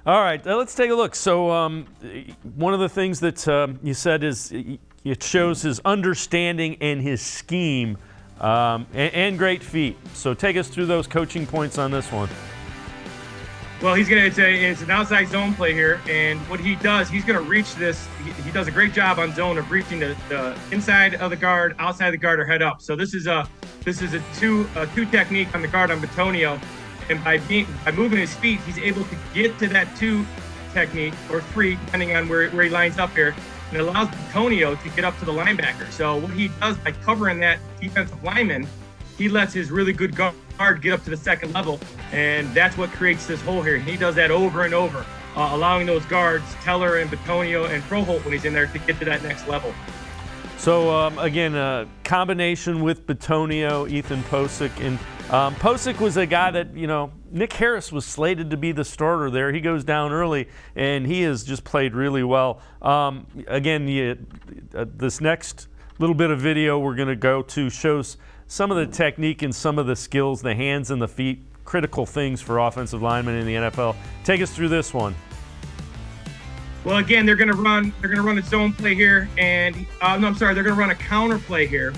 All right, let's take a look. So one of the things that you said is it shows his understanding and his scheme and great feet. So take us through those coaching points on this one. Well, it's an outside zone play here, and what he does, he's going to reach this. He does a great job on zone of reaching the inside of the guard, outside the guard, or head up. So this is a two technique on the guard on Batonio, and by moving his feet, he's able to get to that two technique or three, depending on where he lines up here, and it allows Batonio to get up to the linebacker. So what he does by covering that defensive lineman, he lets his really good guard get up to the second level, and that's what creates this hole here. He does that over and over, allowing those guards, Teller and Batonio and Froholt, when he's in there, to get to that next level. So, again, a combination with Batonio, Ethan Pocic. And Pocic was a guy that, Nick Harris was slated to be the starter there. He goes down early, and he has just played really well. This next little bit of video we're going to go to shows some of the technique and some of the skills, the hands and the feet, critical things for offensive linemen in the NFL. Take us through this one. Well, again, they're going to run a zone play here, and they're going to run a counter play here.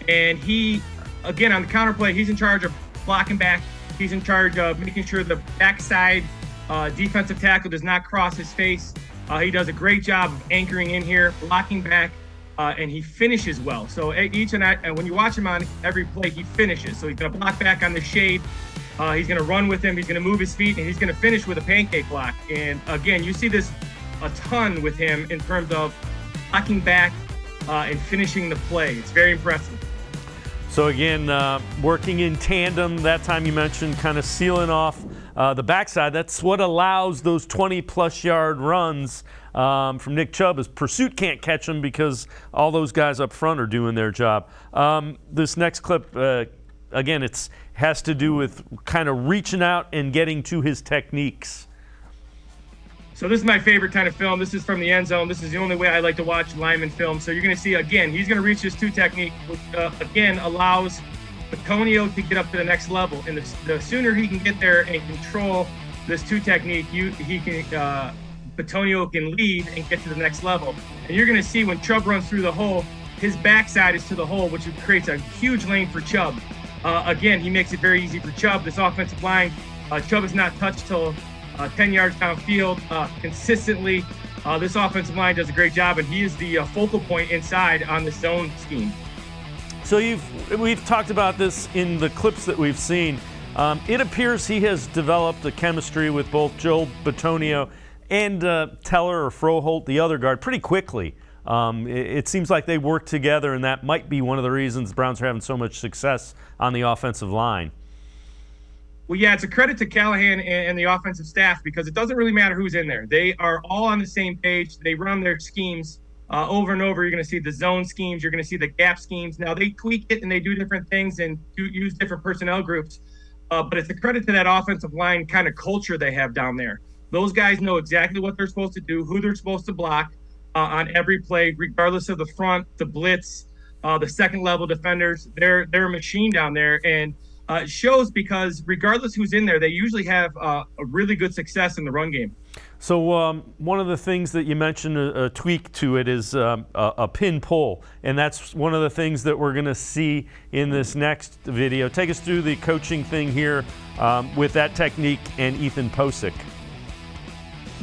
And he, again, on the counter play, he's in charge of blocking back. He's in charge of making sure the backside defensive tackle does not cross his face. He does a great job of anchoring in here, blocking back. And he finishes well. So and when you watch him on every play, he finishes. So he's going to block back on the shade. He's going to run with him. He's going to move his feet, and he's going to finish with a pancake block. And again, you see this a ton with him in terms of blocking back and finishing the play. It's very impressive. So again, working in tandem. That time you mentioned kind of sealing off the backside. That's what allows those 20-plus yard runs from Nick Chubb, as pursuit can't catch him because all those guys up front are doing their job. This next clip, again, it has to do with kind of reaching out and getting to his techniques. So this is my favorite kind of film. This is from the end zone. This is the only way I like to watch lineman film. So you're going to see, again, he's going to reach his two technique, which, again, allows Batonio to get up to the next level. And the sooner he can get there and control this two technique, Batonio can lead and get to the next level. And you're going to see when Chubb runs through the hole, his backside is to the hole, which creates a huge lane for Chubb. Again, he makes it very easy for Chubb. This offensive line, Chubb is not touched till 10 yards downfield consistently. This offensive line does a great job, and he is the focal point inside on the zone scheme. So we've talked about this in the clips that we've seen. It appears he has developed a chemistry with both Joel Batonio and Teller or Froholt, the other guard, pretty quickly. It seems like they work together, and that might be one of the reasons the Browns are having so much success on the offensive line. Well, yeah, it's a credit to Callahan and the offensive staff, because it doesn't really matter who's in there. They are all on the same page. They run their schemes over and over. You're going to see the zone schemes. You're going to see the gap schemes. Now, they tweak it and they do different things and use different personnel groups. But it's a credit to that offensive line kind of culture they have down there. Those guys know exactly what they're supposed to do, who they're supposed to block on every play, regardless of the front, the blitz, the second-level defenders. They're a machine down there, and it shows because regardless who's in there, they usually have a really good success in the run game. So one of the things that you mentioned, a tweak to it, is a pin pull, and that's one of the things that we're going to see in this next video. Take us through the coaching thing here with that technique and Ethan Pocic.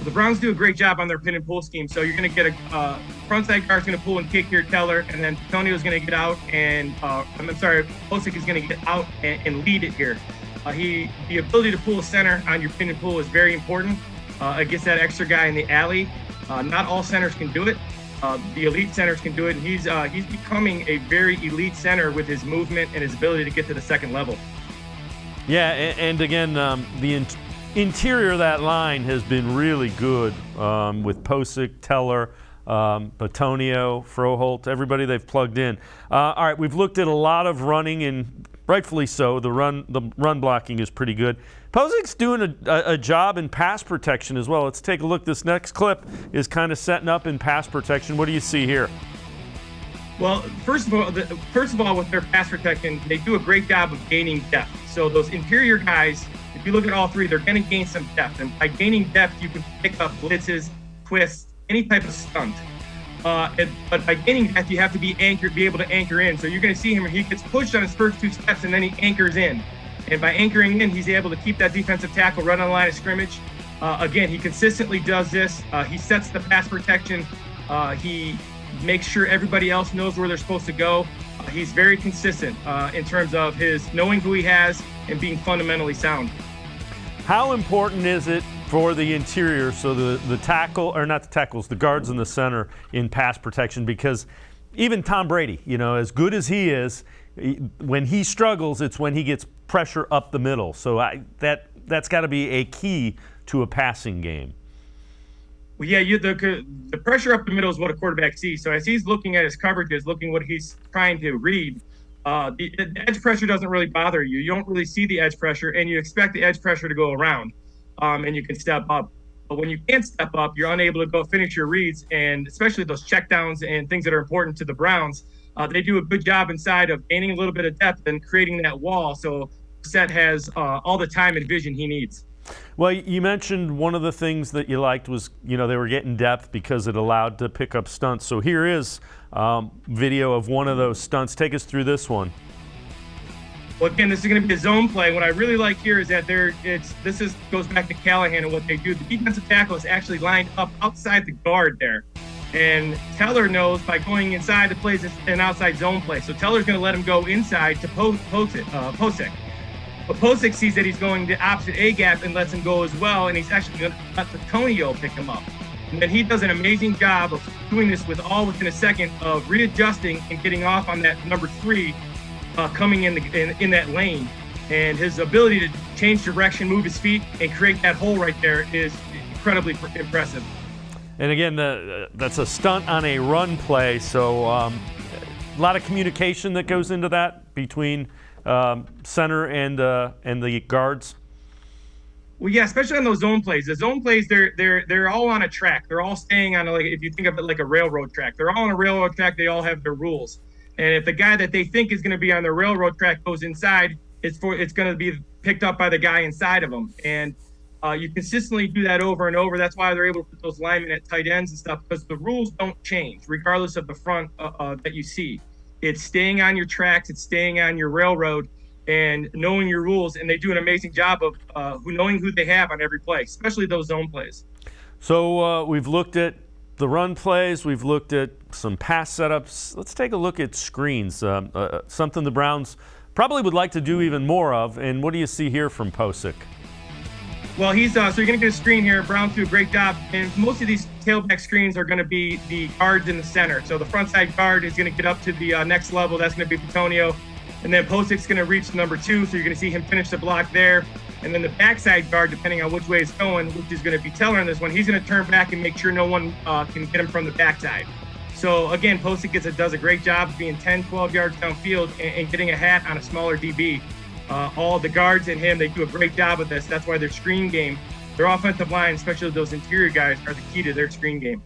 The Browns do a great job on their pin and pull scheme. So you're going to get a frontside guard's going to pull and kick your Teller, and then Batonio's going to get out, and Pocic is going to get out and lead it here. The ability to pull a center on your pin and pull is very important. It gets that extra guy in the alley. Not all centers can do it. The elite centers can do it, and he's becoming a very elite center with his movement and his ability to get to the second level. Yeah, and again, the interior of that line has been really good with Pocic, Teller, Batonio, Froholt, everybody they've plugged in. All right, we've looked at a lot of running, and rightfully so. The run blocking is pretty good. Posic's doing a job in pass protection as well. Let's take a look. This next clip is kind of setting up in pass protection. What do you see here? Well, first of all, with their pass protection, they do a great job of gaining depth. So those interior guys, if you look at all three, they're going to gain some depth. And by gaining depth, you can pick up blitzes, twists, any type of stunt. But by gaining depth, you have to be able to anchor in. So you're going to see him, he gets pushed on his first two steps and then he anchors in. And by anchoring in, he's able to keep that defensive tackle right on the line of scrimmage. Again, he consistently does this. He sets the pass protection. He makes sure everybody else knows where they're supposed to go. He's very consistent in terms of his knowing who he has and being fundamentally sound. How important is it for the interior, so the tackle, or not the tackles, the guards in the center in pass protection? Because even Tom Brady, as good as he is, when he struggles, it's when he gets pressure up the middle. So that's got to be a key to a passing game. Well, yeah, the pressure up the middle is what a quarterback sees. So as he's looking at his coverages, looking what he's trying to read, the edge pressure doesn't really bother you. You don't really see the edge pressure, and you expect the edge pressure to go around, and you can step up. But when you can't step up, you're unable to go finish your reads, and especially those checkdowns and things that are important to the Browns. They do a good job inside of gaining a little bit of depth and creating that wall, so Set has all the time and vision he needs. Well, you mentioned one of the things that you liked was, they were getting depth because it allowed to pick up stunts. So here is video of one of those stunts. Take us through this one. Well, again, this is going to be a zone play. What I really like here is that goes back to Callahan and what they do. The defensive tackle is actually lined up outside the guard there. And Teller knows by going inside the plays an outside zone play. So Teller's going to let him go inside to Pocic. But Pocic sees that he's going the opposite A-gap and lets him go as well, and he's actually going to let Antonio pick him up. And then he does an amazing job of doing this within a second of readjusting and getting off on that number 3 coming in that lane. And his ability to change direction, move his feet, and create that hole right there is incredibly impressive. And again, that's a stunt on a run play, so a lot of communication that goes into that between center and the guards. Well, yeah, especially on those zone plays. The zone plays, they're all on a track. They're all staying on, if you think of it like a railroad track. They're all on a railroad track. They all have their rules. And if the guy that they think is going to be on the railroad track goes inside, it's going to be picked up by the guy inside of them. And you consistently do that over and over. That's why they're able to put those linemen at tight ends and stuff, because the rules don't change regardless of the front that you see. It's staying on your tracks. It's staying on your railroad and knowing your rules. And they do an amazing job of knowing who they have on every play, especially those zone plays. So we've looked at the run plays. We've looked at some pass setups. Let's take a look at screens, something the Browns probably would like to do even more of. And what do you see here from Pocic? Well, so you're going to get a screen here. Browns do a great job. And most of these tailback screens are going to be the guards in the center. So the front side guard is going to get up to the next level. That's going to be Antonio. And then Posic's going to reach number 2. So you're going to see him finish the block there. And then the backside guard, depending on which way it's going, which is going to be Teller in this one, he's going to turn back and make sure no one can get him from the backside. So again, Pocic does a great job of being 10, 12 yards downfield and getting a hat on a smaller DB. All the guards and him, they do a great job of this. That's why their screen game, their offensive line, especially those interior guys, are the key to their screen game.